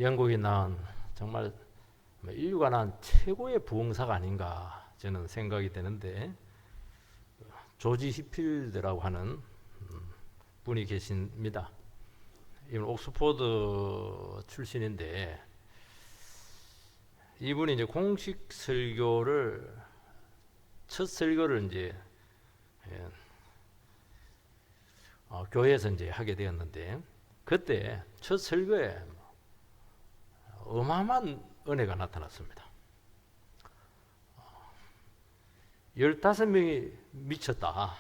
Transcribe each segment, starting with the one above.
영국이 낳은 정말 인류가 낳은 최고의 부흥사가 아닌가 저는 생각이 되는데, 조지 히필드라고 하는 분이 계십니다. 이분 옥스포드 출신인데, 이분이 이제 공식 설교를 첫 설교를 이제 교회에서 이제 하게 되었는데, 그때 첫 설교에 어마어마한 은혜가 나타났습니다. 15명이 미쳤다.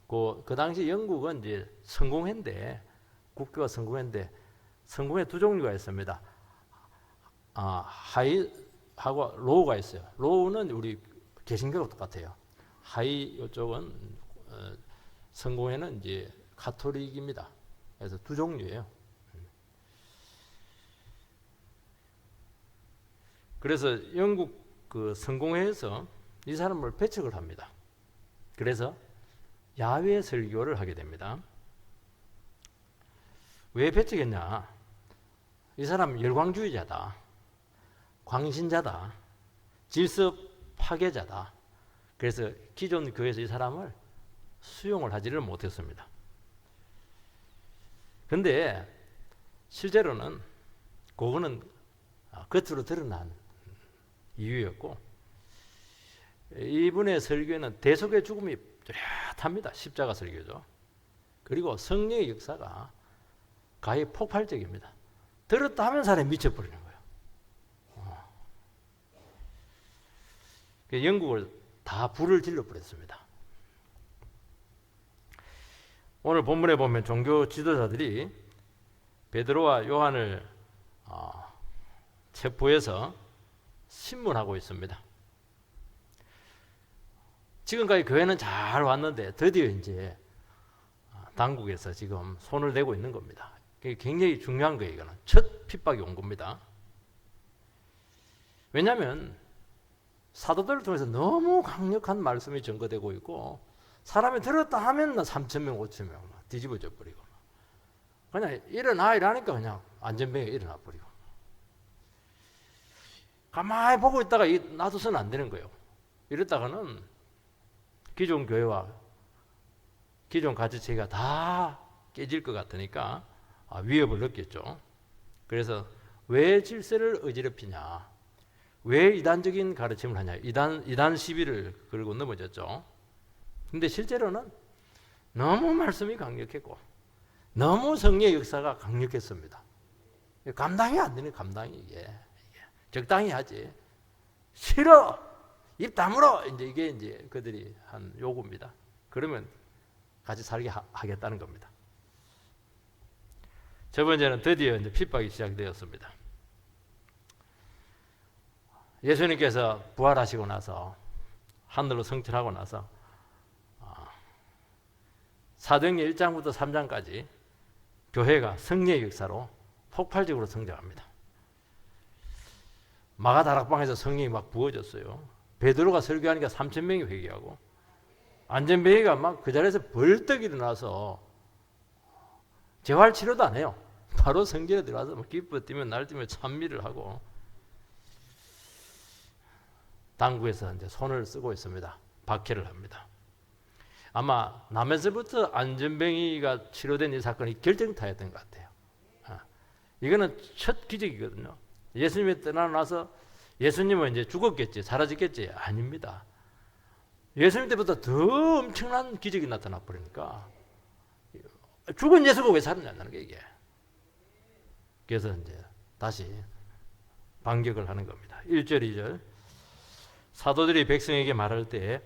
그 당시 영국은 이제 성공회인데, 국교가 성공회인데, 성공회 두 종류가 있습니다. 하이하고 로우가 있어요. 로우는 우리 개신교랑 똑같아요. 하이 이쪽은 성공회는 이제 가톨릭입니다. 그래서 두 종류예요. 그래서 영국 그 성공회에서 이 사람을 배척을 합니다. 그래서 야외 설교를 하게 됩니다. 왜 배척했냐? 이 사람 열광주의자다, 광신자다, 질서 파괴자다. 그래서 기존 교회에서 이 사람을 수용을 하지를 못했습니다. 근데 실제로는 그거는 겉으로 드러난 이유였고, 이분의 설교는 대속의 죽음이 뚜렷합니다. 십자가 설교죠. 그리고 성령의 역사가 가히 폭발적입니다. 들었다 하면 사람이 미쳐버리는 거예요. 영국을 다 불을 질러버렸습니다. 오늘 본문에 보면 종교 지도자들이 베드로와 요한을 체포해서 신문하고 있습니다. 지금까지 교회는 잘 왔는데 드디어 이제 당국에서 지금 손을 대고 있는 겁니다. 굉장히 중요한 거예요. 이거는 첫 핍박이 온 겁니다. 왜냐하면 사도들을 통해서 너무 강력한 말씀이 전거되고 있고, 사람이 들었다 하면 3,000명, 5,000명 뒤집어져 버리고, 그냥 일어나니까 그냥 안전뱅이가 일어나 버리고, 가만히 보고 있다가 놔둬서는 안 되는 거예요. 이랬다가는 기존 교회와 기존 가지체가 다 깨질 것 같으니까 위협을 느꼈죠. 그래서 왜 질서를 어지럽히냐, 왜 이단적인 가르침을 하냐, 이단 시비를 걸고 넘어졌죠. 근데 실제로는 너무 말씀이 강력했고 너무 성령의 역사가 강력했습니다. 감당이 안 되는, 감당이 이게 적당히 하지, 싫어 입 다물어, 이게 그들이 한 요구입니다. 그러면 같이 살게 하겠다는 겁니다. 첫 번째는 드디어 이제 핍박이 시작되었습니다. 예수님께서 부활하시고 나서, 하늘로 성천하고 나서 사도행전 1장부터 3장까지 교회가 성령의 역사로 폭발적으로 성장합니다. 마가다락방에서 성령이 막 부어졌어요. 베드로가 설교하니까 3,000명이 회개하고, 안전뱅이가 막 그 자리에서 벌떡 일어나서 재활치료도 안 해요. 바로 성전에 들어가서 막 기뻐 뛰며 날뛰며 찬미를 하고, 당국에서 이제 손을 쓰고 있습니다. 박해를 합니다. 아마 남에서부터 안전뱅이가 치료된 이 사건이 결정타였던 것 같아요. 이거는 첫 기적이거든요. 예수님이 떠나서 예수님은 이제 죽었겠지, 사라졌겠지? 아닙니다. 예수님 때보다 더 엄청난 기적이 나타나 버리니까 죽은 예수가 왜 살았냐는 게 이게. 그래서 이제 다시 반격을 하는 겁니다. 1절, 2절. 사도들이 백성에게 말할 때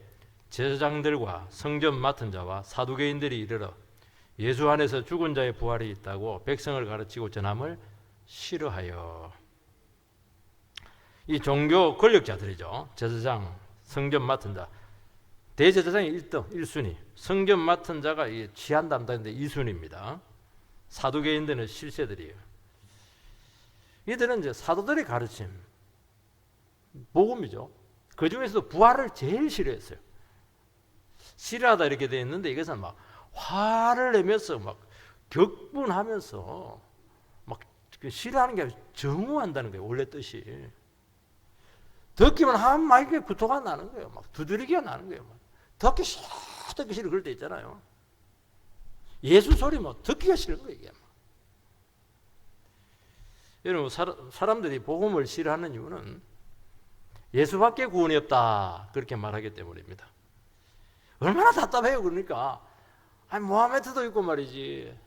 제사장들과 성전 맡은 자와 사두개인들이 이르러 예수 안에서 죽은 자의 부활이 있다고 백성을 가르치고 전함을 싫어하여. 이 종교 권력자들이죠. 제사장, 성전 맡은 자. 대제사장이 1등, 1순위, 성전 맡은 자가 치안 담당인데 2순위입니다. 사두개인들은 실세들이에요. 이들은 이제 사도들의 가르침, 복음이죠. 그 중에서도 부활을 제일 싫어했어요. 싫어하다 이렇게 되어 있는데, 이것은 막 화를 내면서 막 격분하면서 막 싫어하는 게 아니라 정오한다는 거예요. 원래 뜻이. 듣기만 하면 막 이게 구토가 나는 거예요. 막 두드리기가 나는 거예요. 막. 듣기 싫어 그럴 때 있잖아요. 예수 소리 뭐 듣기가 싫은 거예요. 이게. 여러분 사람들이 복음을 싫어하는 이유는 예수밖에 구원이 없다 그렇게 말하기 때문입니다. 얼마나 답답해요. 그러니까 아니 모하메드도 있고 말이지,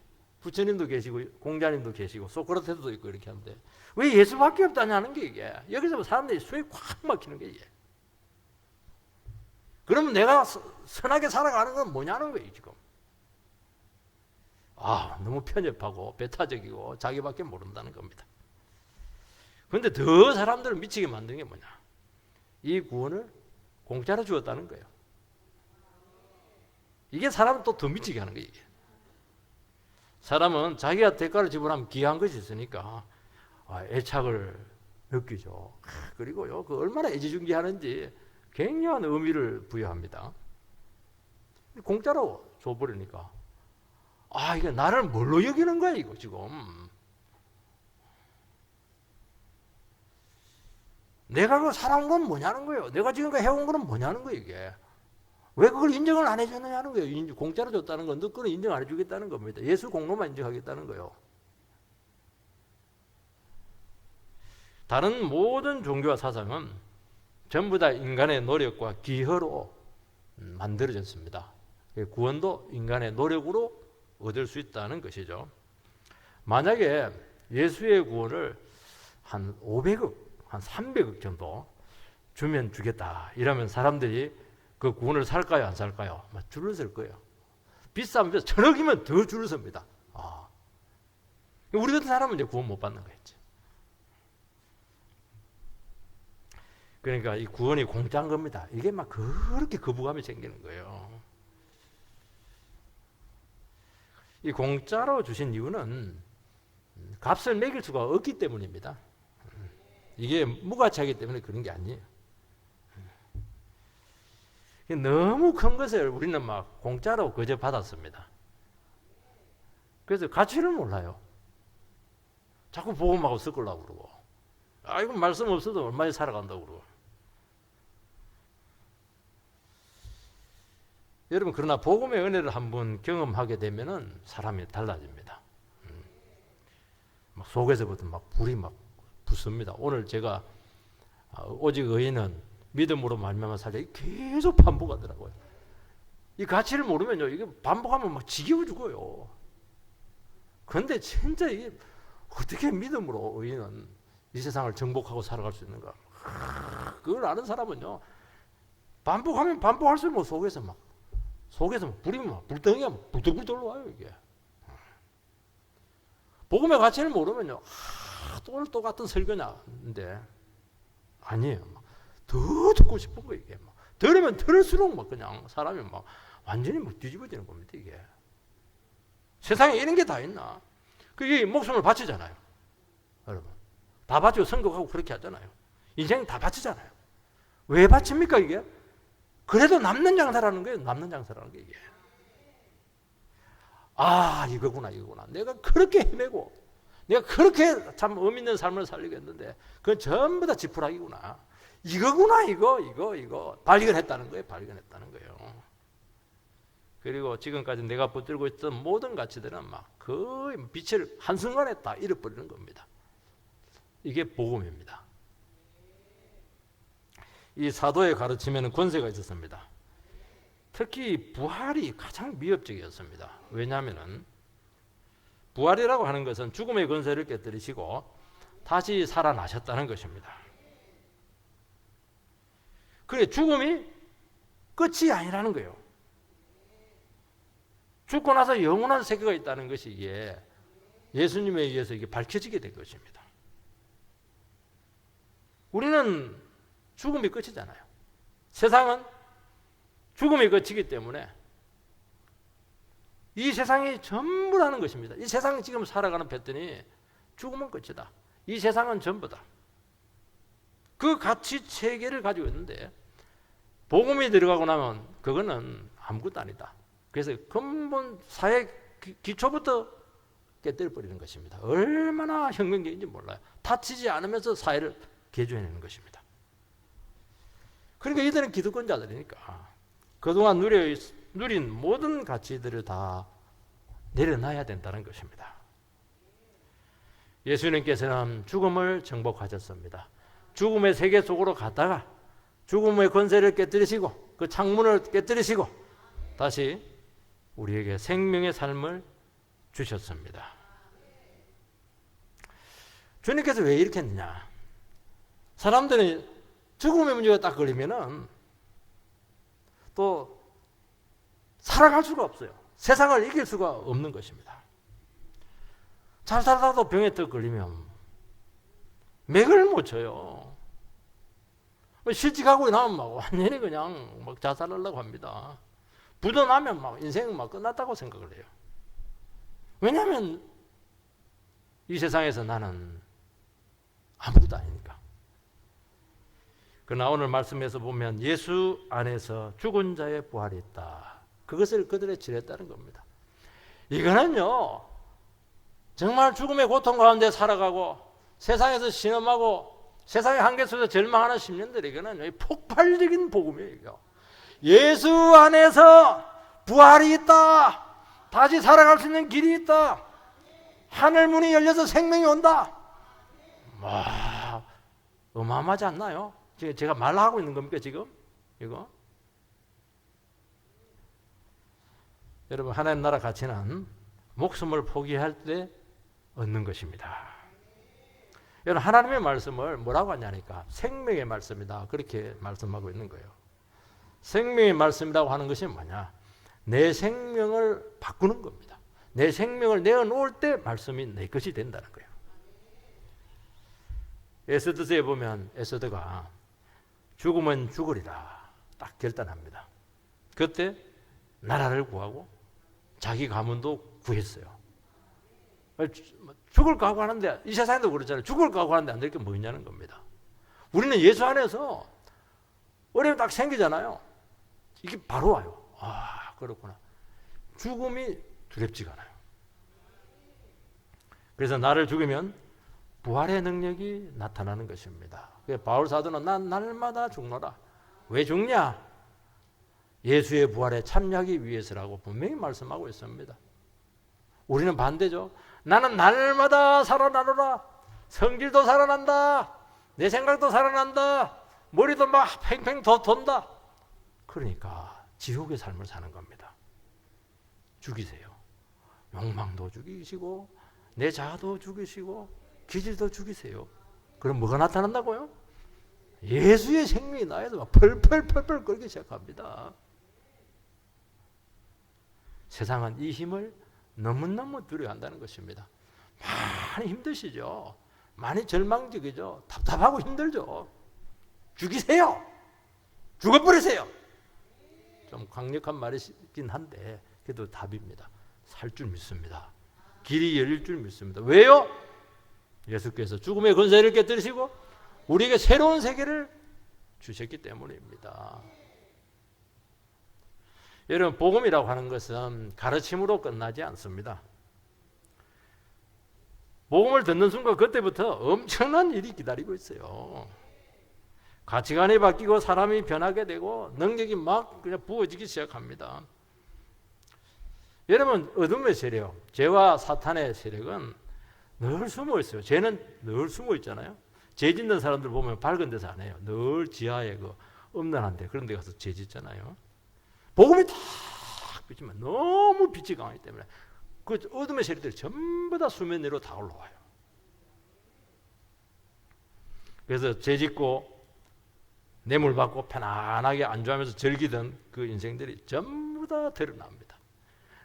부처님도 계시고 공자님도 계시고 소크라테스도 있고 이렇게 하는데 왜 예수밖에 없다냐는 게 이게. 여기서 사람들이 수에 콱 막히는 게 이게. 그러면 내가 선하게 살아가는 건 뭐냐는 거예요 지금. 너무 편협하고 배타적이고 자기밖에 모른다는 겁니다. 그런데 더 사람들을 미치게 만든 게 뭐냐, 이 구원을 공짜로 주었다는 거예요. 이게 사람을 또 더 미치게 하는 거예요. 이게. 사람은 자기가 대가를 지불하면 귀한 것이 있으니까 애착을 느끼죠. 그리고요, 그 얼마나 애지중지하는지 굉장한 의미를 부여합니다. 공짜로 줘버리니까 이게 나를 뭘로 여기는 거야 이거 지금. 내가 그 살아온 건 뭐냐는 거예요. 내가 지금까지 해온 건 뭐냐는 거예요 이게. 왜 그걸 인정을 안 해주느냐는 거예요. 공짜로 줬다는 건 너 거는 인정 안 해주겠다는 겁니다. 예수 공로만 인정하겠다는 거예요. 다른 모든 종교와 사상은 전부 다 인간의 노력과 기여로 만들어졌습니다. 구원도 인간의 노력으로 얻을 수 있다는 것이죠. 만약에 예수의 구원을 한 500억, 한 300억 정도 주면 주겠다 이러면 사람들이 그 구원을 살까요 안 살까요? 줄을 설 거예요. 비싸면 1000억이면 더 줄을 섭니다. 우리 같은 사람은 이제 구원 못 받는 거겠지. 그러니까 이 구원이 공짜인 겁니다. 이게 막 그렇게 거부감이 생기는 거예요. 이 공짜로 주신 이유는 값을 매길 수가 없기 때문입니다. 이게 무가치하기 때문에 그런 게 아니에요. 너무 큰 것을 우리는 막 공짜로 그저 받았습니다. 그래서 가치를 몰라요. 자꾸 복음하고 섞으려고 그러고, 이건 말씀 없어도 얼마에 살아간다고 그러고. 여러분, 그러나 복음의 은혜를 한번 경험하게 되면은 사람이 달라집니다. 막 속에서부터 막 불이 막 붙습니다. 오늘 제가 오직 의인은 믿음으로 말미암아 살려 계속 반복하더라고요. 이 가치를 모르면요, 이게 반복하면 막 지겨워 죽어요. 그런데 진짜 이게 어떻게 믿음으로 의인은 이 세상을 정복하고 살아갈 수 있는가? 그걸 아는 사람은요, 반복하면 반복할수록 속에서 막 불이 막 불덩이가 막 불들불들 와요 이게. 복음의 가치를 모르면요, 오늘 똑같은 설교냐인데 아니에요. 더 듣고 싶은 거 이게. 막 들으면 들을수록 막 그냥 사람이 막 완전히 막 뒤집어지는 겁니다 이게. 세상에 이런 게 다 있나? 그게 목숨을 바치잖아요. 여러분, 다 바치고 선거하고 그렇게 하잖아요. 인생 다 바치잖아요. 왜 바칩니까 이게? 그래도 남는 장사라는 거예요. 남는 장사라는 게 이게. 이거구나. 내가 그렇게 헤매고 내가 그렇게 참 의미 있는 삶을 살려고 했는데 그건 전부 다 지푸라기구나. 이거구나. 이거 발견했다는 거예요. 그리고 지금까지 내가 붙들고 있던 모든 가치들은 막 거의 빛을 한순간에 다 잃어버리는 겁니다. 이게 복음입니다. 이 사도의 가르침에는 권세가 있었습니다. 특히 부활이 가장 위협적이었습니다. 왜냐하면 부활이라고 하는 것은 죽음의 권세를 깨뜨리시고 다시 살아나셨다는 것입니다. 그래, 죽음이 끝이 아니라는 거예요. 죽고 나서 영원한 세계가 있다는 것이 이게 예수님에 의해서 이게 밝혀지게 된 것입니다. 우리는 죽음이 끝이잖아요. 세상은 죽음이 끝이기 때문에 이 세상이 전부라는 것입니다. 이 세상이 지금 살아가는 패턴이 죽으면 끝이다. 이 세상은 전부다. 그 가치 체계를 가지고 있는데 복음이 들어가고 나면 그거는 아무것도 아니다. 그래서 근본 사회 기초부터 깨뜨려버리는 것입니다. 얼마나 혁명적인지 몰라요. 다치지 않으면서 사회를 개조해내는 것입니다. 그러니까 이들은 기득권자들이니까 그동안 누린 모든 가치들을 다 내려놔야 된다는 것입니다. 예수님께서는 죽음을 정복하셨습니다. 죽음의 세계 속으로 갔다가 죽음의 권세를 깨뜨리시고 그 창문을 깨뜨리시고 다시 우리에게 생명의 삶을 주셨습니다. 주님께서 왜 이렇게 했느냐? 사람들이 죽음의 문제가 딱 걸리면은 또 살아갈 수가 없어요. 세상을 이길 수가 없는 것입니다. 잘 살다가도 병에 또 걸리면 맥을 못 쳐요. 실직하고 나면 막 완전히 그냥 막 자살하려고 합니다. 부도나면 막 인생은 막 끝났다고 생각을 해요. 왜냐하면 이 세상에서 나는 아무것도 아니니까. 그러나 오늘 말씀에서 보면 예수 안에서 죽은 자의 부활이 있다. 그것을 그들의 지냈다는 겁니다. 이거는요, 정말 죽음의 고통 가운데 살아가고 세상에서 신음하고 세상의 한계 속에서 절망하는 심령들이 이거는 폭발적인 복음이에요. 예수 안에서 부활이 있다. 다시 살아갈 수 있는 길이 있다. 하늘 문이 열려서 생명이 온다. 와, 어마어마하지 않나요? 제가 말하고 있는 겁니까 지금? 이거? 여러분, 하나님 나라 가치는 목숨을 포기할 때 얻는 것입니다. 여러분, 하나님의 말씀을 뭐라고 하냐니까 생명의 말씀이다, 그렇게 말씀하고 있는 거예요. 생명의 말씀이라고 하는 것이 뭐냐? 내 생명을 바꾸는 겁니다. 내 생명을 내어놓을 때 말씀이 내 것이 된다는 거예요. 에스더서에 보면 에스더가 죽으면 죽으리라 딱 결단합니다. 그때 나라를 구하고 자기 가문도 구했어요. 죽을 각오하는데, 이 세상에도 그렇잖아요. 죽을 각오하는데 안 될 게 뭐 있냐는 겁니다. 우리는 예수 안에서 어려움이 딱 생기잖아요. 이게 바로 와요. 아, 그렇구나. 죽음이 두렵지가 않아요. 그래서 나를 죽이면 부활의 능력이 나타나는 것입니다. 바울 사도는 난 날마다 죽노라. 왜 죽냐? 예수의 부활에 참여하기 위해서라고 분명히 말씀하고 있습니다. 우리는 반대죠. 나는 날마다 살아나노라. 성질도 살아난다. 내 생각도 살아난다. 머리도 막 팽팽 더 돈다. 그러니까 지옥의 삶을 사는 겁니다. 죽이세요. 욕망도 죽이시고 내 자아도 죽이시고 기질도 죽이세요. 그럼 뭐가 나타난다고요? 예수의 생명이 나에서 막 펄펄펄펄 끓기 시작합니다. 세상은 이 힘을 너무너무 두려워한다는 것입니다. 많이 힘드시죠? 많이 절망적이죠? 답답하고 힘들죠? 죽이세요! 죽어버리세요! 좀 강력한 말이긴 한데 그래도 답입니다. 살 줄 믿습니다. 길이 열릴 줄 믿습니다. 왜요? 예수께서 죽음의 권세를 깨뜨리시고 우리에게 새로운 세계를 주셨기 때문입니다. 여러분, 복음이라고 하는 것은 가르침으로 끝나지 않습니다. 복음을 듣는 순간 그때부터 엄청난 일이 기다리고 있어요. 가치관이 바뀌고 사람이 변하게 되고 능력이 막 그냥 부어지기 시작합니다. 여러분, 어둠의 세력, 죄와 사탄의 세력은 늘 숨어 있어요. 죄는 늘 숨어 있잖아요. 죄 짓는 사람들 보면 밝은 데서 안 해요. 늘 지하에 그 음란한 데, 그런 데 가서 죄 짓잖아요. 복음이 탁 비치면 너무 빛이 강하기 때문에 그 어둠의 세력들이 전부 다 수면 위로 다 올라와요. 그래서 죄 짓고 뇌물 받고 편안하게 안주하면서 즐기던 그 인생들이 전부 다 드러납니다.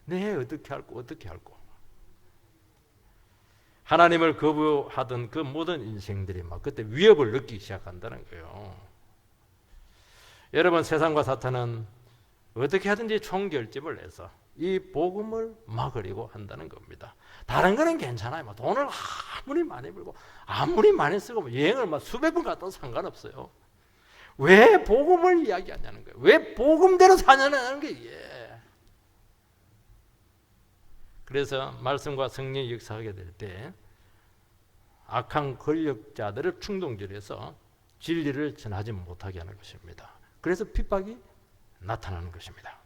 네, 어떻게 할꼬 어떻게 할꼬. 하나님을 거부하던 그 모든 인생들이 막 그때 위협을 느끼기 시작한다는 거예요. 여러분, 세상과 사탄은 어떻게 하든지 총결집을 해서 이 복음을 막으려고 한다는 겁니다. 다른 거는 괜찮아요. 뭐 돈을 아무리 많이 벌고 아무리 많이 쓰고 뭐 여행을 막 수백 번 갔다도 상관없어요. 왜 복음을 이야기하냐는 거예요. 왜 복음대로 사냐는 게. 그래서 말씀과 성령이 역사하게 될 때 악한 권력자들을 충동질해서 진리를 전하지 못하게 하는 것입니다. 그래서 핍박이 나타나는 것입니다.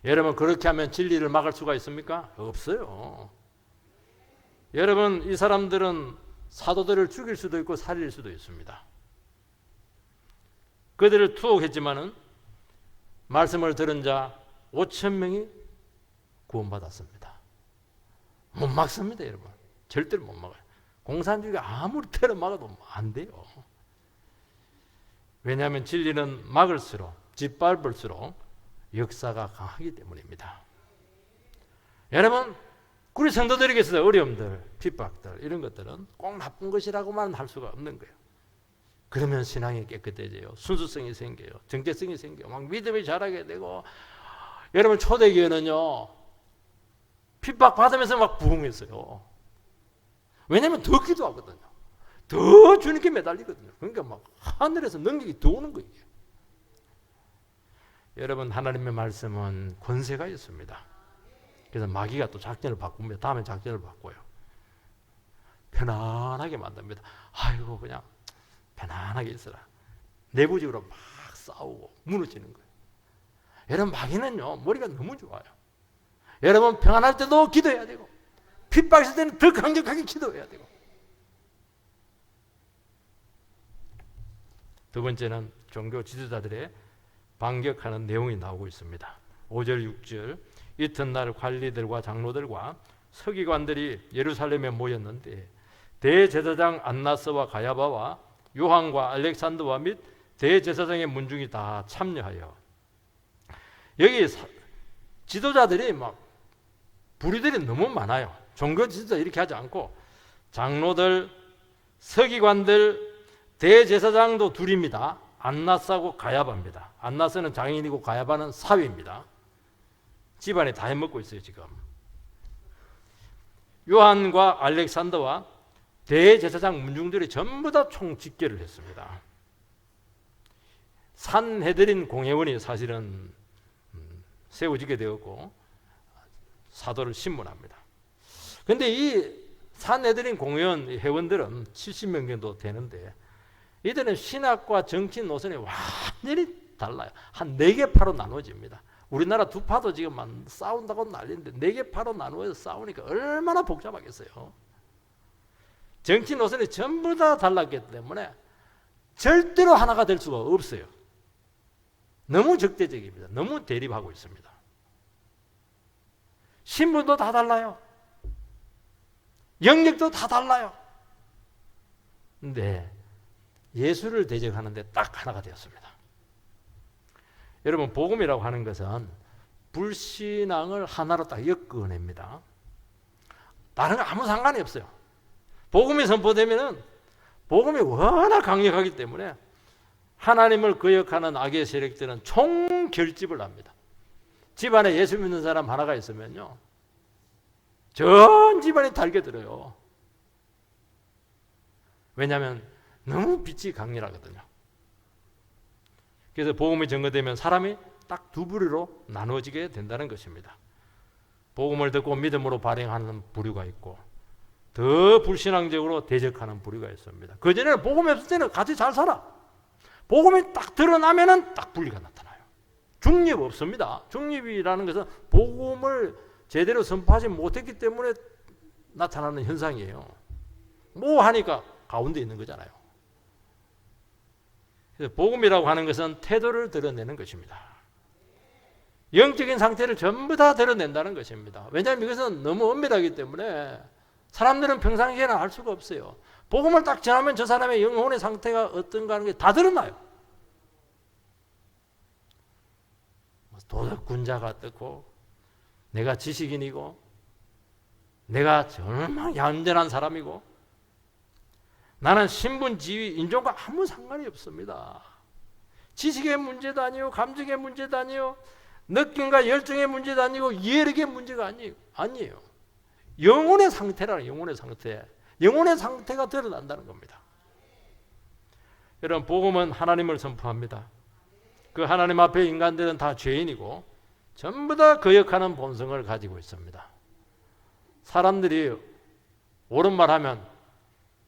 여러분, 그렇게 하면 진리를 막을 수가 있습니까? 없어요. 여러분, 이 사람들은 사도들을 죽일 수도 있고 살릴 수도 있습니다. 그들을 투옥했지만은 말씀을 들은 자 5,000명이 구원받았습니다. 못 막습니다, 여러분. 절대로 못 막아요. 공산주의가 아무리 테러 막아도 안 돼요. 왜냐하면 진리는 막을수록, 짓밟을수록 역사가 강하기 때문입니다. 여러분, 우리 성도들에게서 어려움들, 핍박들 이런 것들은 꼭 나쁜 것이라고만 할 수가 없는 거예요. 그러면 신앙이 깨끗해져요. 순수성이 생겨요. 정체성이 생겨요. 막 믿음이 자라게 되고. 여러분, 초대교회는요 핍박받으면서 막 부흥했어요. 왜냐하면 더 기도하거든요. 더 주님께 매달리거든요. 그러니까 막 하늘에서 능력이 더 오는 거예요. 여러분, 하나님의 말씀은 권세가 있습니다. 그래서 마귀가 또 작전을 바꿉니다. 다음에 작전을 바꿔요. 편안하게 만듭니다. 아이고, 그냥 편안하게 있어라. 내부적으로 막 싸우고 무너지는 거예요. 여러분, 마귀는요 머리가 너무 좋아요. 여러분, 평안할 때도 기도해야 되고 핍박 있을 때는 더 강력하게 기도해야 되고. 두 번째는 종교 지도자들의 반격하는 내용이 나오고 있습니다. 5절 6절 이튿날 관리들과 장로들과 서기관들이 예루살렘에 모였는데 대제사장 안나스와 가야바와 요한과 알렉산더와 및 대제사장의 문중이 다 참여하여. 여기 지도자들이 막 부류들이 너무 많아요. 종교 지도자 이렇게 하지 않고 장로들, 서기관들, 대제사장도 둘입니다. 안나스하고 가야바입니다. 안나스는 장인이고 가야바는 사위입니다. 집안에 다 해먹고 있어요 지금. 요한과 알렉산더와 대제사장 문중들이 전부 다 총집계를 했습니다. 산헤드린 공회원이 사실은 세워지게 되었고 사도를 신문합니다. 그런데 이 산헤드린 공회원 회원들은 70명 정도 되는데 이들은 신학과 정치 노선이 완전히 달라요. 한 4개 파로 나눠집니다. 우리나라 두 파도 지금 싸운다고 난리인데 4개 파로 나누어서 싸우니까 얼마나 복잡하겠어요. 정치 노선이 전부 다 달랐기 때문에 절대로 하나가 될 수가 없어요. 너무 적대적입니다. 너무 대립하고 있습니다. 신분도 다 달라요. 영역도 다 달라요. 근데 예수를 대적하는데 딱 하나가 되었습니다. 여러분, 복음이라고 하는 것은 불신앙을 하나로 딱 엮어냅니다. 다른 거 아무 상관이 없어요. 복음이 선포되면은 복음이 워낙 강력하기 때문에 하나님을 거역하는 악의 세력들은 총결집을 합니다. 집안에 예수 믿는 사람 하나가 있으면요 전 집안이 달겨들어요. 왜냐하면 너무 빛이 강렬하거든요. 그래서 복음이 전거되면 사람이 딱 두 부류로 나누어지게 된다는 것입니다. 복음을 듣고 믿음으로 발행하는 부류가 있고 더 불신앙적으로 대적하는 부류가 있습니다. 그전에는 복음이 없을 때는 같이 잘 살아. 복음이 딱 드러나면은 딱 분리가 나타나요. 중립 없습니다. 중립이라는 것은 복음을 제대로 선포하지 못했기 때문에 나타나는 현상이에요. 뭐 하니까 가운데 있는 거잖아요. 그래서 복음이라고 하는 것은 태도를 드러내는 것입니다. 영적인 상태를 전부 다 드러낸다는 것입니다. 왜냐하면 이것은 너무 엄밀하기 때문에 사람들은 평상시에는 알 수가 없어요. 복음을 딱 전하면 저 사람의 영혼의 상태가 어떤가 하는 게 다 드러나요. 도덕군자가 어떻고 내가 지식인이고 내가 정말 얌전한 사람이고 나는 신분, 지위, 인종과 아무 상관이 없습니다. 지식의 문제도 아니요, 감정의 문제도 아니요, 느낌과 열정의 문제도 아니고 이해력의 문제가 아니에요. 영혼의 상태라는 영혼의 상태. 영혼의 상태가 드러난다는 겁니다. 여러분, 복음은 하나님을 선포합니다. 그 하나님 앞에 인간들은 다 죄인이고 전부 다 거역하는 본성을 가지고 있습니다. 사람들이 옳은 말 하면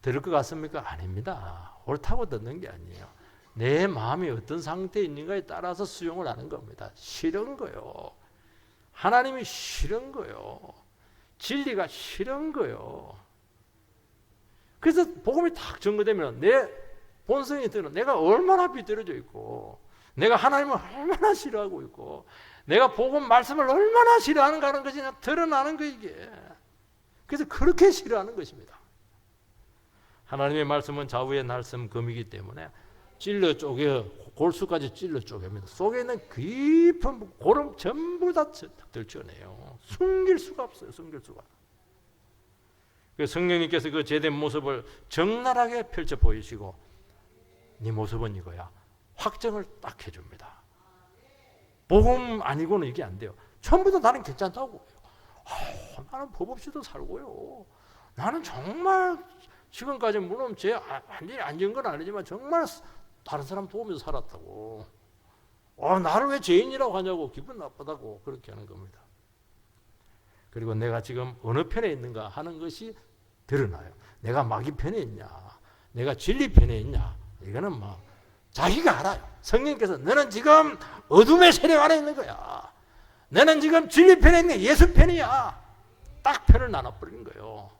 들을 것 같습니까? 아닙니다. 옳다고 듣는 게 아니에요. 내 마음이 어떤 상태에 있는가에 따라서 수용을 하는 겁니다. 싫은 거요. 하나님이 싫은 거요. 진리가 싫은 거요. 그래서 복음이 딱 전거되면 내 본성이 드러나. 내가 얼마나 비뚤어져 있고, 내가 하나님을 얼마나 싫어하고 있고, 내가 복음 말씀을 얼마나 싫어하는가 하는 것이 드러나는 거 이게. 그래서 그렇게 싫어하는 것입니다. 하나님의 말씀은 좌우의 날섬 검이기 때문에 찔러 쪼개, 골수까지 찔러 쪼갭니다. 속에 있는 깊은 고름 전부 다 들춰내요. 숨길 수가 없어요. 숨길 수가. 성령님께서 그 제된 모습을 적나라하게 펼쳐 보이시고, 네 모습은 이거야. 확정을 딱 해줍니다. 복음 아니고는 이게 안 돼요. 처음부터 나는 괜찮다고. 나는 법 없이도 살고요. 나는 정말 지금까지 물론 제 완전히 안 진 건 아니지만 정말 다른 사람 도우면서 살았다고. 나를 왜 죄인이라고 하냐고 기분 나쁘다고 그렇게 하는 겁니다. 그리고 내가 지금 어느 편에 있는가 하는 것이 드러나요. 내가 마귀 편에 있냐, 내가 진리 편에 있냐, 이거는 뭐 자기가 알아요. 성령께서 너는 지금 어둠의 세력 안에 있는 거야. 너는 지금 진리 편에 있는 예수 편이야. 딱 편을 나눠버리는 거예요.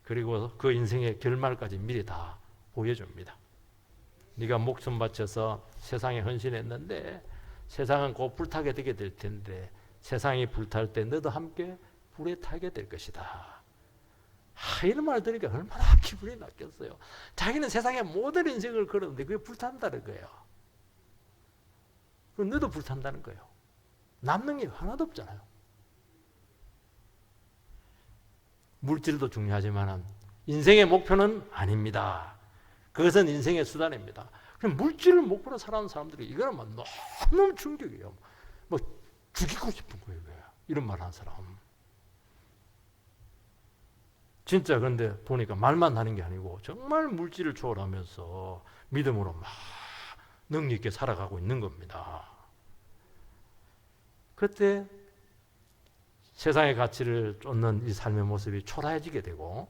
그리고 그 인생의 결말까지 미리 다 보여줍니다. 네가 목숨 바쳐서 세상에 헌신했는데 세상은 곧 불타게 되게 될 텐데 세상이 불탈 때 너도 함께 불에 타게 될 것이다. 이런 말 들으니까 얼마나 기분이 나겠어요. 자기는 세상의 모든 인생을 걸었는데 그게 불탄다는 거예요. 그럼 너도 불탄다는 거예요. 남는 게 하나도 없잖아요. 물질도 중요하지만 인생의 목표는 아닙니다. 그것은 인생의 수단입니다. 그럼 물질을 목표로 살아가는 사람들이 이거는 너무 충격이에요. 뭐 죽이고 싶은 거예요. 이런 말 하는 사람. 진짜 그런데 보니까 말만 하는 게 아니고 정말 물질을 초월하면서 믿음으로 막 능력 있게 살아가고 있는 겁니다. 그때 세상의 가치를 쫓는 이 삶의 모습이 초라해지게 되고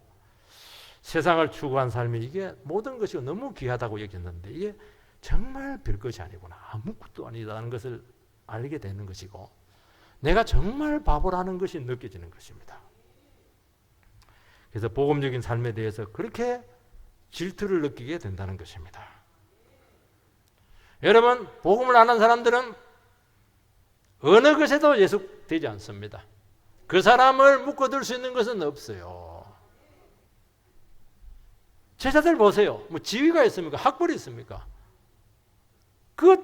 세상을 추구한 삶이 이게 모든 것이 너무 귀하다고 여겼는데 이게 정말 별것이 아니구나. 아무것도 아니다는 것을 알게 되는 것이고 내가 정말 바보라는 것이 느껴지는 것입니다. 그래서 복음적인 삶에 대해서 그렇게 질투를 느끼게 된다는 것입니다. 여러분, 복음을 아는 사람들은 어느 것에도 예속되지 않습니다. 그 사람을 묶어둘 수 있는 것은 없어요. 제자들 보세요. 뭐 지위가 있습니까? 학벌이 있습니까? 그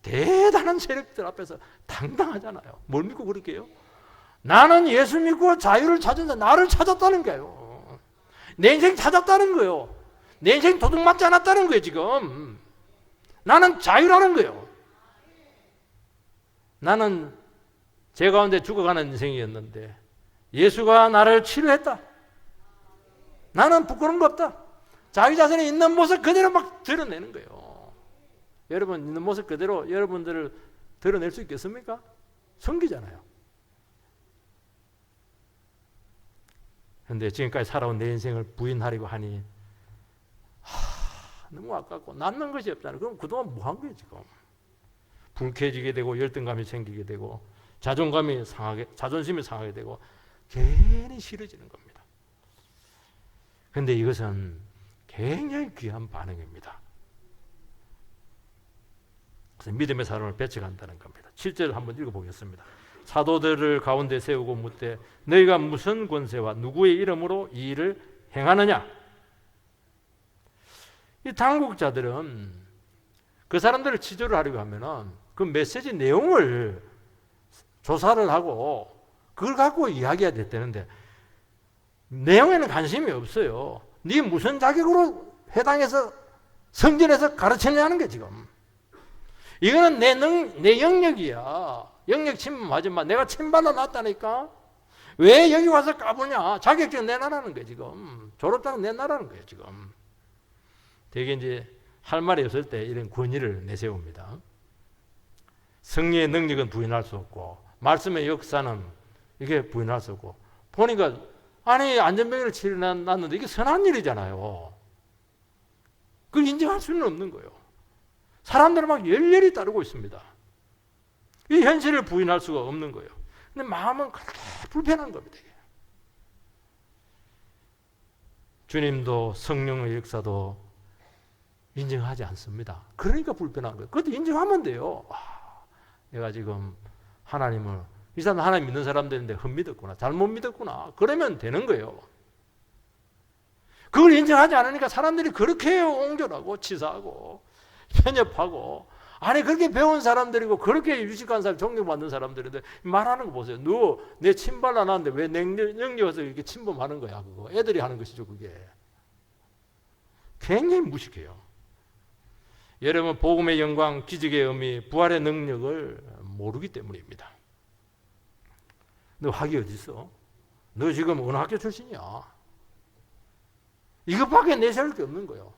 대단한 세력들 앞에서 당당하잖아요. 뭘 믿고 그렇게 해요? 나는 예수 믿고 자유를 찾은다. 나를 찾았다는 거예요. 내 인생 찾았다는 거예요. 내 인생 도둑맞지 않았다는 거예요. 지금 나는 자유라는 거예요. 나는 제 가운데 죽어가는 인생이었는데 예수가 나를 치료했다. 나는 부끄러운 거 없다. 자기 자신이 있는 모습 그대로 막 드러내는 거예요. 여러분 있는 모습 그대로 여러분들을 드러낼 수 있겠습니까? 성기잖아요. 그런데 지금까지 살아온 내 인생을 부인하려고 하니 너무 아깝고 남는 것이 없잖아요. 그럼 그동안 뭐 한 거예요 지금? 불쾌해지게 되고 열등감이 생기게 되고 자존심이 상하게 되고 괜히 싫어지는 겁니다. 그런데 이것은 굉장히 귀한 반응입니다. 그래서 믿음의 사람을 배척한다는 겁니다. 7절 한번 읽어보겠습니다. 사도들을 가운데 세우고 묻되 너희가 무슨 권세와 누구의 이름으로 이 일을 행하느냐? 이 당국자들은 그 사람들을 치조를 하려고 하면은 그 메시지 내용을 조사를 하고 그걸 갖고 이야기해야 됐다는데 내용에는 관심이 없어요. 네 무슨 자격으로 회당에서 성전에서 가르치느냐는 게 지금. 이거는 내 영역이야. 영역 침범하지만 내가 침발로 놨다니까. 왜 여기 와서 까보냐? 자격증 내놔라는 거예요 지금. 졸업장 내놔라는 거예요 지금. 되게 이제 할 말이 없을 때 이런 권위를 내세웁니다. 성령의 능력은 부인할 수 없고 말씀의 역사는 이게 부인할 수 없고 보니까 아니 안전병을 치료났는데 이게 선한 일이잖아요. 그걸 인정할 수는 없는 거예요. 사람들은 막 열렬히 따르고 있습니다. 이 현실을 부인할 수가 없는 거예요. 근데 마음은 그렇게 불편한 겁니다. 주님도 성령의 역사도 인정하지 않습니다. 그러니까 불편한 거예요. 그것도 인정하면 돼요. 내가 지금 하나님을, 이 사람 하나님 믿는 사람들인데 흠믿었구나, 잘못 믿었구나, 그러면 되는 거예요. 그걸 인정하지 않으니까 사람들이 그렇게 옹졸하고 치사하고 편협하고, 아니 그렇게 배운 사람들이고 그렇게 유식한 사람, 존경받는 사람들인데 말하는 거 보세요. 너 내 침발 안 하는데 왜 능력에서 이렇게 침범하는 거야? 그거 애들이 하는 것이죠. 그게 굉장히 무식해요. 여러분, 복음의 영광, 기적의 의미, 부활의 능력을 모르기 때문입니다. 너 학위 어디 있어? 너 지금 어느 학교 출신이야? 이것밖에 내세울 게 없는 거예요.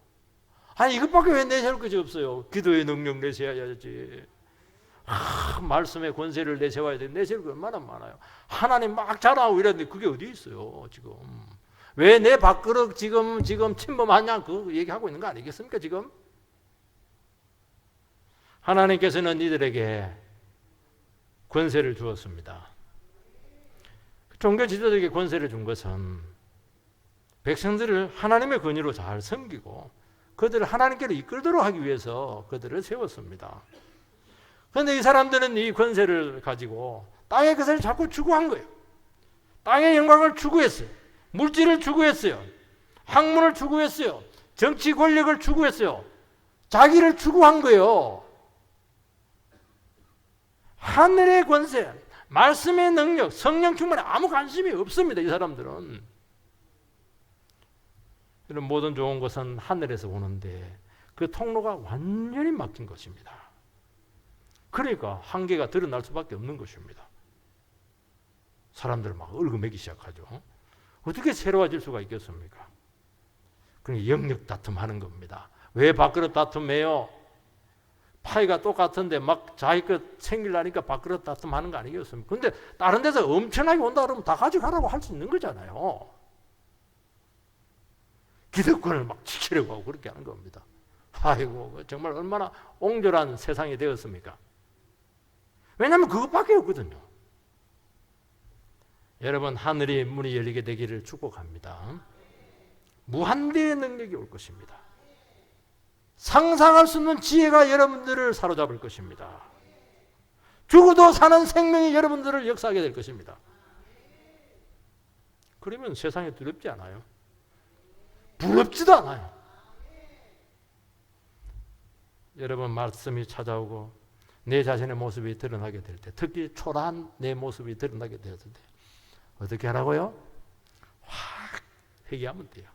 아니 이것밖에 왜 내세울 것이 없어요? 기도의 능력 내세워야지. 말씀의 권세를 내세워야 돼. 내세울 게 얼마나 많아요. 하나님 막 자랑하고 이랬는데 그게 어디 있어요 지금? 왜 내 밥그릇 지금 침범하냐, 그 얘기하고 있는 거 아니겠습니까 지금? 하나님께서는 이들에게 권세를 주었습니다. 종교 지도자에게 권세를 준 것은 백성들을 하나님의 권위로 잘 섬기고 그들을 하나님께로 이끌도록 하기 위해서 그들을 세웠습니다. 그런데 이 사람들은 이 권세를 가지고 땅의 것을 자꾸 추구한 거예요. 땅의 영광을 추구했어요. 물질을 추구했어요. 학문을 추구했어요. 정치 권력을 추구했어요. 자기를 추구한 거예요. 하늘의 권세, 말씀의 능력, 성령 충만에 아무 관심이 없습니다. 이 사람들은. 이런 모든 좋은 것은 하늘에서 오는데 그 통로가 완전히 막힌 것입니다. 그러니까 한계가 드러날 수밖에 없는 것입니다. 사람들 막 얽어매기 시작하죠. 어떻게 새로워질 수가 있겠습니까? 그러니까 영역 다툼하는 겁니다. 왜 밥그릇 다툼해요? 파이가 똑같은데 막 자기 것 생기려니까 밥그릇 다툼하는 거 아니겠습니까? 근데 다른 데서 엄청나게 온다 그러면 다 가져가라고 할 수 있는 거잖아요. 기득권을 막 지키려고 하고 그렇게 하는 겁니다. 아이고, 정말 얼마나 옹졸한 세상이 되었습니까? 왜냐하면 그것밖에 없거든요. 여러분, 하늘이 문이 열리게 되기를 축복합니다. 무한대의 능력이 올 것입니다. 상상할 수 없는 지혜가 여러분들을 사로잡을 것입니다. 죽어도 사는 생명이 여러분들을 역사하게 될 것입니다. 그러면 세상에 두렵지 않아요. 부럽지도 않아요. 여러분, 말씀이 찾아오고 내 자신의 모습이 드러나게 될 때, 특히 초라한 내 모습이 드러나게 되었을 때 어떻게 하라고요? 확 회개하면 돼요.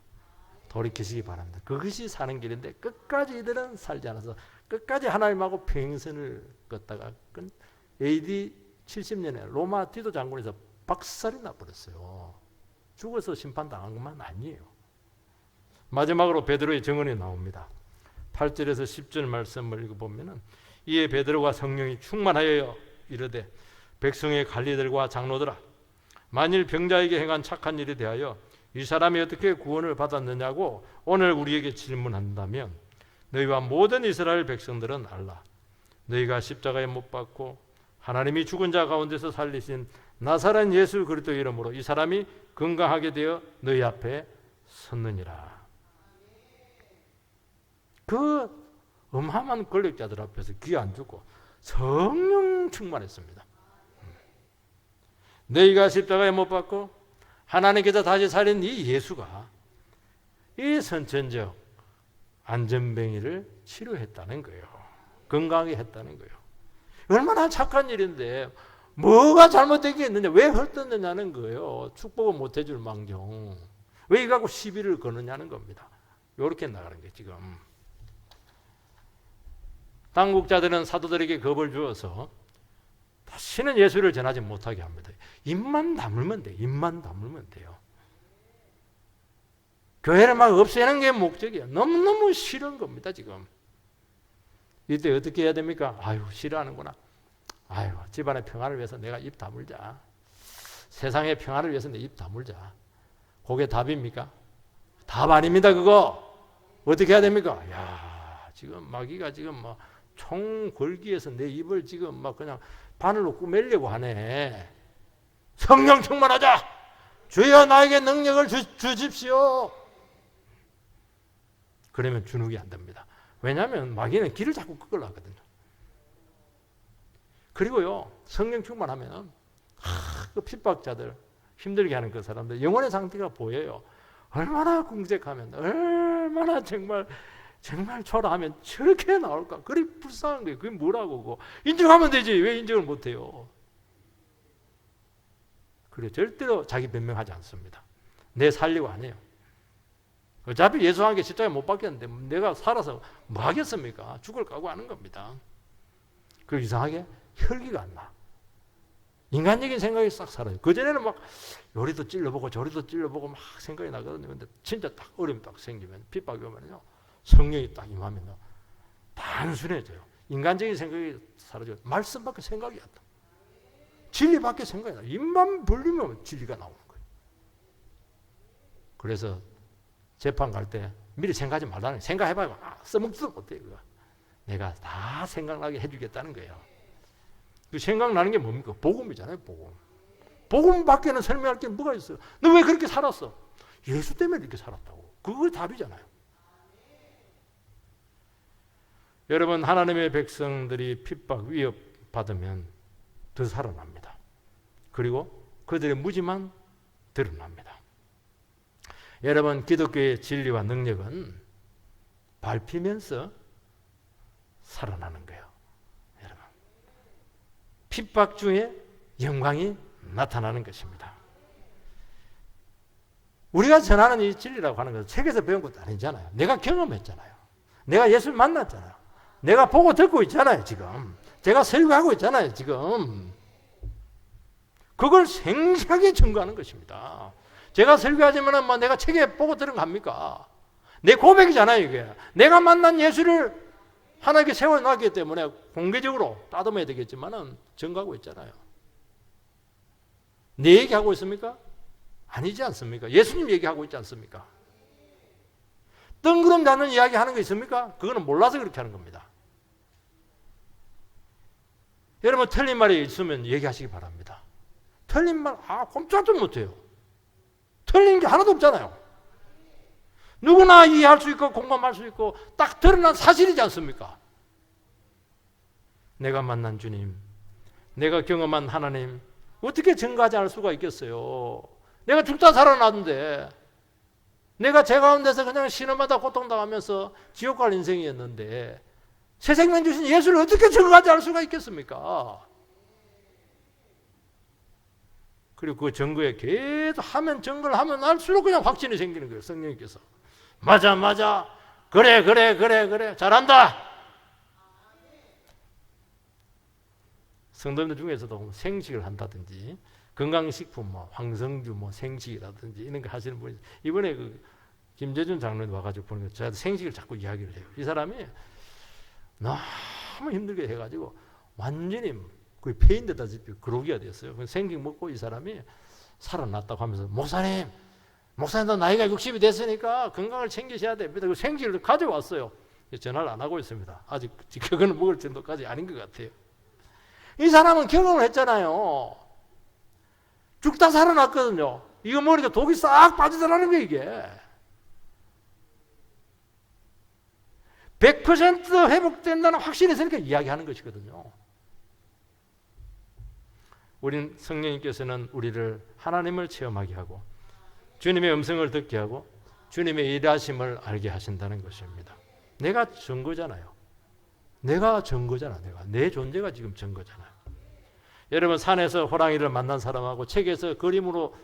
돌이키시기 바랍니다. 그것이 사는 길인데 끝까지 이들은 살지 않아서 끝까지 하나님하고 평생을 걷다가 AD 70년에 로마 디도 장군에서 박살이 나버렸어요. 죽어서 심판당한 것만 아니에요. 마지막으로 베드로의 증언이 나옵니다. 8절에서 10절 말씀을 읽어보면 이에 베드로가 성령이 충만하여 이르되 백성의 관리들과 장로들아, 만일 병자에게 행한 착한 일에 대하여 이 사람이 어떻게 구원을 받았느냐고 오늘 우리에게 질문한다면 너희와 모든 이스라엘 백성들은 알라. 너희가 십자가에 못 박고 하나님이 죽은 자 가운데서 살리신 나사렛 예수 그리스도 이름으로 이 사람이 건강하게 되어 너희 앞에 섰느니라. 그 어마어마한 권력자들 앞에서 귀 안 주고 성령 충만했습니다. 너희가 십자가에 못 박고 하나님께서 다시 살린 이 예수가 이 선천적 안전병이를 치료했다는 거예요. 건강하게 했다는 거예요. 얼마나 착한 일인데 뭐가 잘못된 게 있느냐, 왜 헐뜯느냐는 거예요. 축복을 못 해줄 망정 왜 이거 갖고 시비를 거느냐는 겁니다. 이렇게 나가는 게 지금. 당국자들은 사도들에게 겁을 주어서 다시는 예수를 전하지 못하게 합니다. 입만 다물면 돼요. 입만 다물면 돼요. 교회를 막 없애는 게 목적이에요. 너무너무 싫은 겁니다 지금. 이때 어떻게 해야 됩니까? 아유, 싫어하는구나. 아유, 집안의 평화를 위해서 내가 입 다물자. 세상의 평화를 위해서 내 입 다물자. 그게 답입니까? 답 아닙니다, 그거. 어떻게 해야 됩니까? 야, 지금 마귀가 지금 뭐 총 걸기에서 내 입을 지금 막 그냥 바늘로 꾸매려고 하네. 성령 충만하자. 주여 나에게 능력을 주십시오. 그러면 주눅이 안 됩니다. 왜냐하면 마귀는 길을 자꾸 끄려고 하거든요. 그리고요, 성령 충만하면 그 핍박자들, 힘들게 하는 그 사람들 영혼의 상태가 보여요. 얼마나 궁색하면, 얼마나 정말 초라하면 저렇게 나올까? 그리 불쌍한 거예요. 그게 뭐라고? 그거. 인정하면 되지. 왜 인정을 못해요? 그래, 절대로 자기 변명하지 않습니다. 내 살려고 안 해요. 어차피 예수님께 십자가에 못 박혔는데 내가 살아서 뭐 하겠습니까? 죽을 각오하는 겁니다. 그리고 이상하게 혈기가 안 나. 인간적인 생각이 싹 사라져요. 그전에는 막 요리도 찔러보고 저리도 찔러보고 막 생각이 나거든요. 근데 진짜 딱 어려움이 딱 생기면, 핍박이 오면요, 성령이 딱 임하면 단순해져요. 인간적인 생각이 사라져요. 말씀밖에 생각이 안 나. 진리밖에 생각이 나. 입만 벌리면 진리가 나오는 거예요. 그래서 재판 갈 때 미리 생각하지 말라는 거예요. 생각해봐요. 써먹지도 못해요. 그거. 내가 다 생각나게 해주겠다는 거예요. 그 생각나는 게 뭡니까? 복음이잖아요. 복음. 복음 밖에는 설명할 게 뭐가 있어요? 너 왜 그렇게 살았어? 예수 때문에 이렇게 살았다고. 그거 답이잖아요. 여러분, 하나님의 백성들이 핍박, 위협 받으면 더 살아납니다. 그리고 그들의 무지만 드러납니다. 여러분, 기독교의 진리와 능력은 밟히면서 살아나는 거예요. 여러분, 핍박 중에 영광이 나타나는 것입니다. 우리가 전하는 이 진리라고 하는 것은 책에서 배운 것도 아니잖아요. 내가 경험했잖아요. 내가 예수를 만났잖아요. 내가 보고 듣고 있잖아요. 지금 제가 설교하고 있잖아요. 지금 그걸 생생하게 증거하는 것입니다. 제가 설교하지만 뭐 내가 책에 보고 들은 거 합니까? 내 고백이잖아요. 이게 내가 만난 예수를 하나님께 세워놨기 때문에 공개적으로 따듬어야 되겠지만 증거하고 있잖아요. 내 얘기하고 있습니까? 아니지 않습니까? 예수님 얘기하고 있지 않습니까? 뜬구름 잡는 이야기 하는 거 있습니까? 그거는 몰라서 그렇게 하는 겁니다. 여러분, 틀린 말이 있으면 얘기하시기 바랍니다. 틀린 말, 꼼짝도 못해요. 틀린 게 하나도 없잖아요. 누구나 이해할 수 있고 공감할 수 있고 딱 드러난 사실이지 않습니까? 내가 만난 주님, 내가 경험한 하나님, 어떻게 증거하지 않을 수가 있겠어요? 내가 죽다 살아났는데, 내가 제 가운데서 그냥 신음하다 고통당하면서 지옥 갈 인생이었는데 새 생명 주신 예수를 어떻게 증거하지 않을 수가 있겠습니까? 그리고 그 증거에 계속 하면 증거를 하면 할수록 그냥 확신이 생기는 거예요. 성령님께서 맞아 그래 잘한다. 성도님들 중에서도 생식을 한다든지 건강식품, 황성주, 생식이라든지 이런 거 하시는 분이 이번에 그 김재준 장로님 와가지고 보는 거 저한테 생식을 자꾸 이야기를 해요. 이 사람이 너무 힘들게 해가지고 완전히 거의 폐인되다시피 그러기가 됐어요. 생식 먹고 이 사람이 살아났다고 하면서 목사님도 나이가 60이 됐으니까 건강을 챙기셔야 됩니다. 그 생식을 가져왔어요. 전화를 안 하고 있습니다. 아직 그거는 먹을 정도까지 아닌 것 같아요. 이 사람은 경험을 했잖아요. 죽다 살아났거든요. 이거 먹으니까 독이 싹 빠지더라는 거예요, 이게. 100% 회복된다는 확신이 있으니까 이야기하는 것이거든요. 우린 성령님께서는 우리를 하나님을 체험하게 하고 주님의 음성을 듣게 하고 주님의 일하심을 알게 하신다는 것입니다. 내가 증거잖아요. 내가 내 존재가 지금 증거잖아요. 여러분, 산에서 호랑이를 만난 사람하고 책에서 그림으로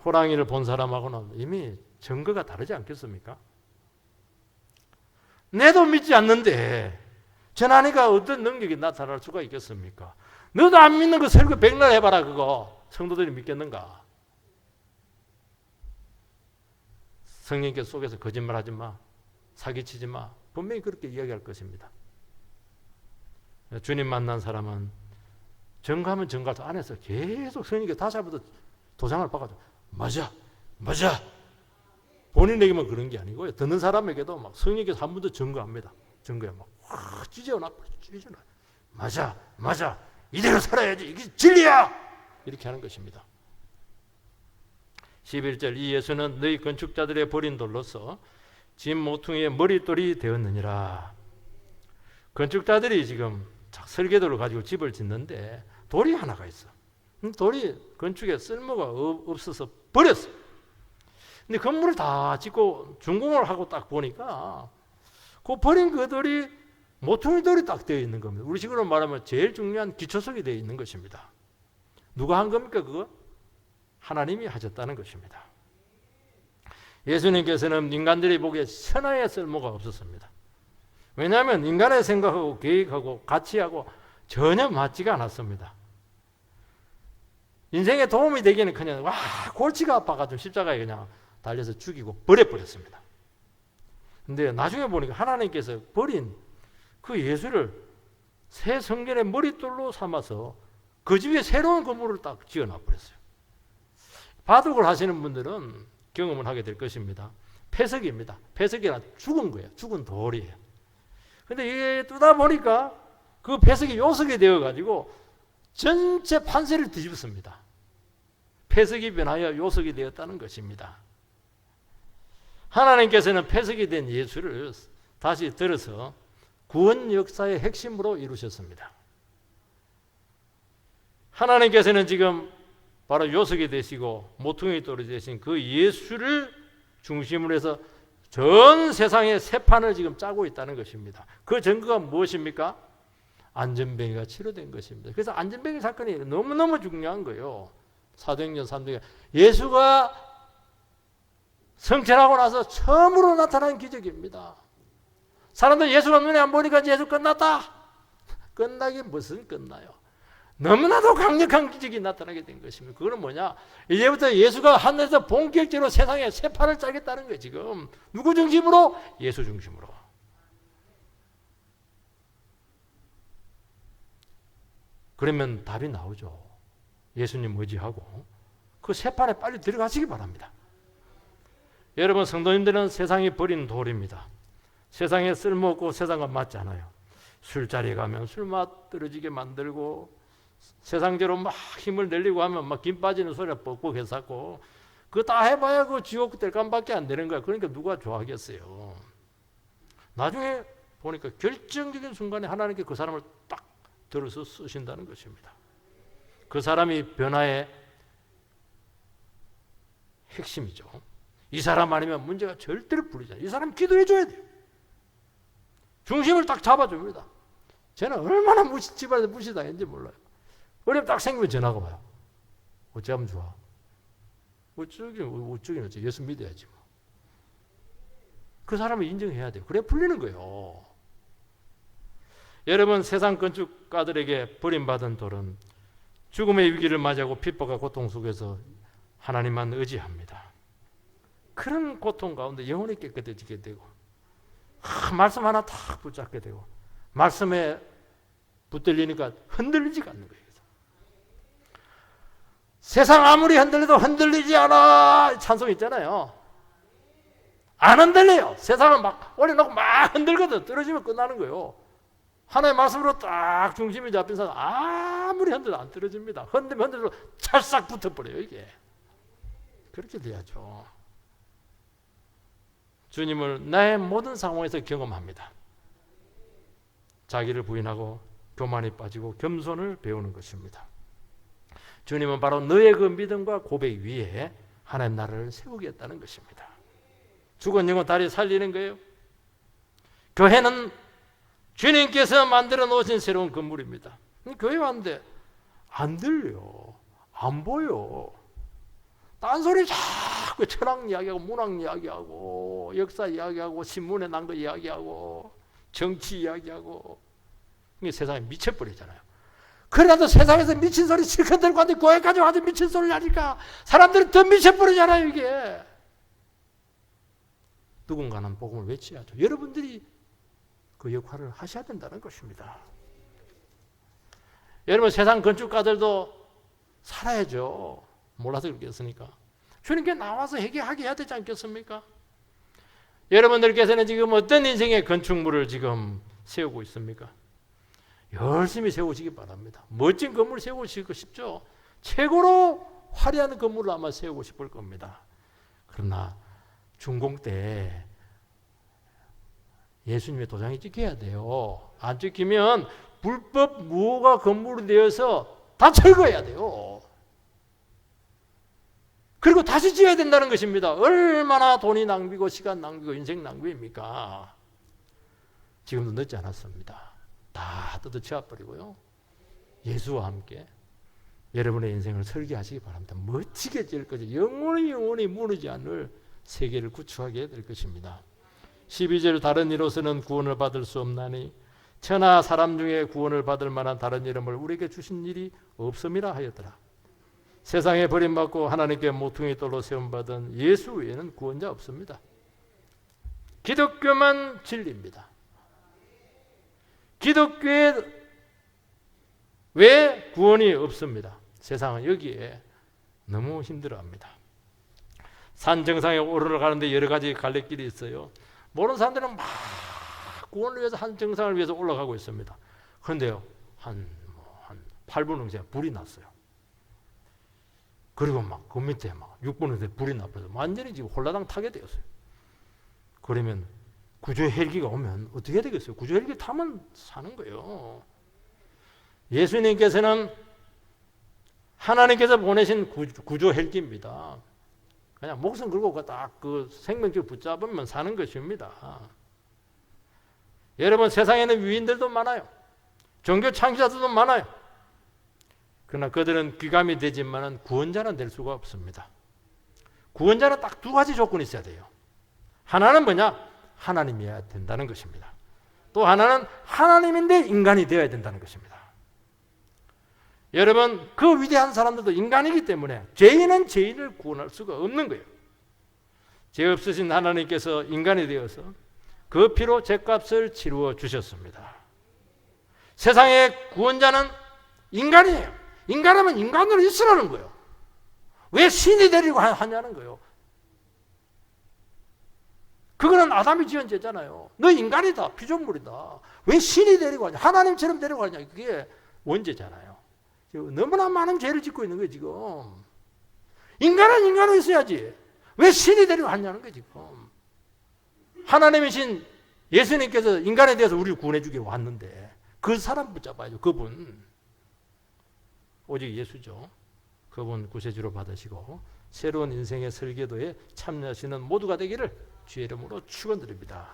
호랑이를 본 사람하고는 이미 증거가 다르지 않겠습니까? 내도 믿지 않는데 전하니까 어떤 능력이 나타날 수가 있겠습니까? 너도 안 믿는 거 설교 백날 해봐라. 그거 성도들이 믿겠는가? 성령께 속에서 거짓말하지 마, 사기치지 마, 분명히 그렇게 이야기할 것입니다. 주님 만난 사람은 증거하면 증거할 안에서 계속 성령께 다시 한번 도장을 박아줘. 맞아, 맞아. 본인에게만 그런 게 아니고요. 듣는 사람에게도 막 성령께서 한 번 더 증거합니다. 증거에 막 확 찢어놔. 맞아, 맞아. 이대로 살아야지. 이게 진리야. 이렇게 하는 것입니다. 11절 이 예수는 너희 건축자들의 버린 돌로서 진 모퉁이의 머릿돌이 되었느니라. 건축자들이 지금 설계도를 가지고 집을 짓는데 돌이 하나가 있어. 돌이 건축에 쓸모가 없어서 버렸어. 근데 건물을 다 짓고 준공을 하고 딱 보니까 그 버린 그 돌이 모퉁이 돌이 딱 되어 있는 겁니다. 우리 식으로 말하면 제일 중요한 기초석이 되어 있는 것입니다. 누가 한 겁니까 그거? 하나님이 하셨다는 것입니다. 예수님께서는 인간들이 보기에 천하의 쓸모가 없었습니다. 왜냐하면 인간의 생각하고 계획하고 가치하고 전혀 맞지가 않았습니다. 인생에 도움이 되기는 그냥 골치가 아파가지고 십자가에 그냥 달려서 죽이고 버려버렸습니다. 근데 나중에 보니까 하나님께서 버린 그 예수를 새 성전의 머릿돌로 삼아서 그 집에 새로운 건물을 딱 지어놔버렸어요. 바둑을 하시는 분들은 경험을 하게 될 것입니다. 패석입니다. 패석이란 죽은 거예요. 죽은 돌이에요. 근데 이게 뜨다 보니까 그 패석이 요석이 되어가지고 전체 판세를 뒤집습니다. 패석이 변하여 요석이 되었다는 것입니다. 하나님께서는 패석이 된 예수를 다시 들어서 구원 역사의 핵심으로 이루셨습니다. 하나님께서는 지금 바로 요석이 되시고 모퉁이 돌이 되신 그 예수를 중심으로 해서 전 세상의 새 판을 지금 짜고 있다는 것입니다. 그 증거가 무엇입니까? 안전뱅이가 치료된 것입니다. 그래서 안전뱅이 사건이 너무너무 중요한 거예요. 사도행전 3장에 예수가 성천하고 나서 처음으로 나타난 기적입니다. 사람들 예수가 눈에 안 보니까 예수 끝났다. 끝나긴 무슨 끝나요. 너무나도 강력한 기적이 나타나게 된 것입니다. 그거는 뭐냐? 이제부터 예수가 하늘에서 본격적으로 세상에 새 판을 짜겠다는 거예요. 지금 누구 중심으로? 예수 중심으로. 그러면 답이 나오죠. 예수님 의지하고 그 새 판에 빨리 들어가시기 바랍니다. 여러분 성도님들은 세상이 버린 돌입니다. 세상에 쓸모없고 세상과 맞지 않아요. 술자리 가면 술맛 떨어지게 만들고 세상대로 막 힘을 내려고 하면 막 김 빠지는 소리가 뻑뻑해서 그거 다 해봐야 그 지옥 뗄감밖에 안 되는 거야. 그러니까 누가 좋아하겠어요. 나중에 보니까 결정적인 순간에 하나님께 그 사람을 딱 들어서 쓰신다는 것입니다. 그 사람이 변화의 핵심이죠. 이 사람 아니면 문제가 절대로 풀리잖아요. 이 사람 기도해 줘야 돼요. 중심을 딱 잡아줍니다. 쟤는 얼마나 집안에서 무시당했는지 몰라요. 어려움 딱 생기면 전화가 와요. 어찌하면 좋아? 어쩌긴 어째. 예수 믿어야지 뭐. 그 사람을 인정해야 돼요. 그래 풀리는 거예요. 여러분 세상 건축가들에게 버림받은 돌은 죽음의 위기를 맞이하고 핍박과 고통 속에서 하나님만 의지합니다. 그런 고통 가운데 영혼이 깨끗해지게 되고 말씀 하나 탁 붙잡게 되고 말씀에 붙들리니까 흔들리지가 않는 거예요. 세상 아무리 흔들려도 흔들리지 않아 찬송 있잖아요. 안 흔들려요. 세상은 막 올려놓고 막 흔들거든. 떨어지면 끝나는 거예요. 하나의 말씀으로 딱 중심이 잡힌 사람 아무리 흔들어도 안 떨어집니다. 흔들면 흔들어도 찰싹 붙어버려요. 이게 그렇게 돼야죠. 주님을 나의 모든 상황에서 경험합니다. 자기를 부인하고 교만에 빠지고 겸손을 배우는 것입니다. 주님은 바로 너의 그 믿음과 고백 위에 하나님 나라를 세우겠다는 것입니다. 죽은 영혼 다시 살리는 거예요. 교회는 주님께서 만들어 놓으신 새로운 건물입니다. 교회 왔는데 안 들려, 안 보여. 딴소리 자꾸 철학 이야기하고 문학 이야기하고 역사 이야기하고 신문에 난 거 이야기하고 정치 이야기하고 이게 세상에 미쳐버리잖아요. 그래도 세상에서 미친 소리 실컷 들고 왔는데 교회까지 와서 미친 소리를 하니까 사람들이 더 미쳐버리잖아요. 이게 누군가는 복음을 외쳐야죠. 여러분들이 그 역할을 하셔야 된다는 것입니다. 여러분 세상 건축가들도 살아야죠. 몰라서 그렇겠습니까? 주님께 나와서 회개하게 해야 되지 않겠습니까? 여러분들께서는 지금 어떤 인생의 건축물을 지금 세우고 있습니까? 열심히 세우시기 바랍니다. 멋진 건물 세우시고 싶죠? 최고로 화려한 건물을 아마 세우고 싶을 겁니다. 그러나 준공 때 예수님의 도장이 찍혀야 돼요. 안 찍히면 불법 무효가 건물이 되어서 다 철거해야 돼요. 그리고 다시 지어야 된다는 것입니다. 얼마나 돈이 낭비고 시간 낭비고 인생 낭비입니까? 지금도 늦지 않았습니다. 다 뜯어치워 버리고요. 예수와 함께 여러분의 인생을 설계하시기 바랍니다. 멋지게 지을 거죠. 영원히 무너지지 않을 세계를 구축하게 될 것입니다. 12절 다른 이로서는 구원을 받을 수 없나니 천하 사람 중에 구원을 받을 만한 다른 이름을 우리에게 주신 일이 없음이라 하였더라. 세상에 버림받고 하나님께 모퉁이 돌로 세움받은 예수 외에는 구원자 없습니다. 기독교만 진리입니다. 기독교에 왜 구원이 없습니다. 세상은 여기에 너무 힘들어합니다. 산 정상에 오르가는데 여러 가지 갈래길이 있어요. 모르는 사람들은 막 구원을 위해서 한 정상을 위해서 올라가고 있습니다. 그런데요, 한 8분 후에 불이 났어요. 그리고 막 그 밑에 막 6분 후에 불이 나버려서 완전히 지금 홀라당 타게 되었어요. 그러면 구조 헬기가 오면 어떻게 되겠어요? 구조 헬기 타면 사는 거예요. 예수님께서는 하나님께서 보내신 구조 헬기입니다. 그냥 목숨 걸고 딱 그 생명줄 붙잡으면 사는 것입니다. 여러분 세상에는 위인들도 많아요. 종교 창시자들도 많아요. 그러나 그들은 귀감이 되지만 구원자는 될 수가 없습니다. 구원자는 딱 두 가지 조건이 있어야 돼요. 하나는 뭐냐? 하나님이어야 된다는 것입니다. 또 하나는 하나님인데 인간이 되어야 된다는 것입니다. 여러분 그 위대한 사람들도 인간이기 때문에 죄인은 죄인을 구원할 수가 없는 거예요. 죄 없으신 하나님께서 인간이 되어서 그 피로 죄값을 치루어 주셨습니다. 세상의 구원자는 인간이에요. 인간이면 인간으로 있으라는 거예요. 왜 신이 되려고 하냐는 거예요. 그거는 아담이 지은 죄잖아요. 너 인간이다. 피조물이다. 왜 신이 되려고 하냐. 하나님처럼 되려고 하냐. 그게 원죄잖아요. 너무나 많은 죄를 짓고 있는 거예요 지금. 인간은 인간으로 있어야지. 왜 신이 되려고 하냐는 거예요 지금. 하나님이신 예수님께서 인간에 대해서 우리를 구원해 주기 왔는데 그 사람 붙잡아야죠. 그분. 오직 예수죠. 그분 구세주로 받으시고 새로운 인생의 설계도에 참여하시는 모두가 되기를 주의 이름으로 축원드립니다.